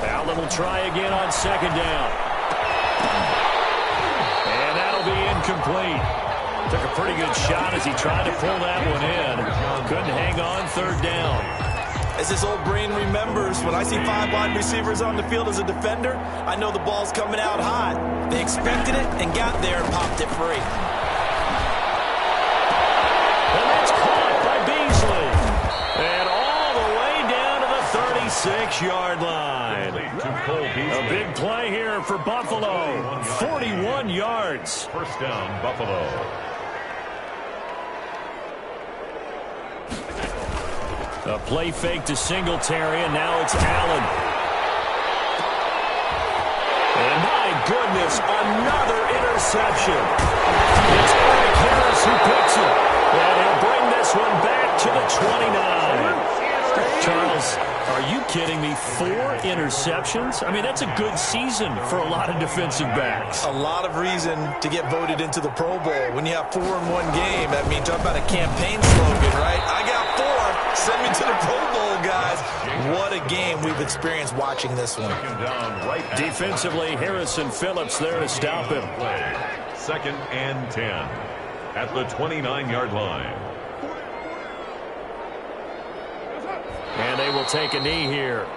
Allen will try again on second down. And that'll be incomplete. Took a pretty good shot as he tried to pull that one in. Couldn't hang on, 3rd down. As his old brain remembers, when I see 5 wide receivers on the field as a defender, I know the ball's coming out hot. They expected it and got there and popped it free. And that's caught by Beasley. And all the way down to the 36-yard line. A big play here for Buffalo. 41 yards. First down, Buffalo. A play fake to Singletary, and now it's Allen. And my goodness, another interception. It's Eric Harris who picks it. And he'll bring this one back to the 29. Charles, are you kidding me? 4 interceptions? I mean, that's a good season for a lot of defensive backs. A lot of reason to get voted into the Pro Bowl. When you have 4 in one game, that means talk about a campaign slogan, right? I got 4. Send me to the Pro Bowl, guys. What a game we've experienced watching this one. Defensively, Harrison Phillips there to stop him. 2nd and 10. at the 29-yard line. And they will take a knee here.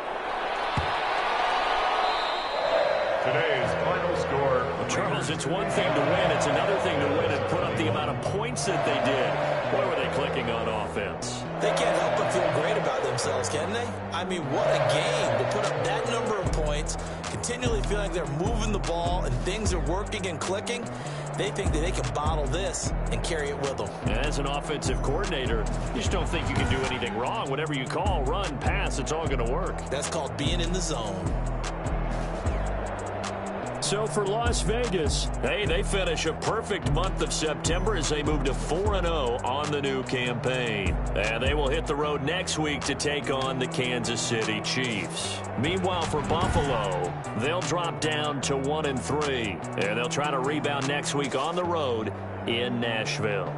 Today's final score. Well, Charles, it's one thing to win. It's another thing to win and put up the amount of points that they did. Boy, were they clicking on offense. They can't help but feel great about themselves, can they? I mean, what a game to put up that number of points, continually feeling like they're moving the ball and things are working and clicking. They think that they can bottle this and carry it with them. As an offensive coordinator, you just don't think you can do anything wrong. Whatever you call, run, pass, it's all going to work. That's called being in the zone. So for Las Vegas, hey, they finish a perfect month of September as they move to 4-0 on the new campaign. And they will hit the road next week to take on the Kansas City Chiefs. Meanwhile, for Buffalo, they'll drop down to 1-3. And they'll try to rebound next week on the road in Nashville.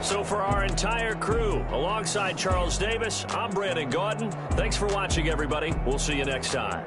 So for our entire crew, alongside Charles Davis, I'm Brandon Gaudin. Thanks for watching, everybody. We'll see you next time.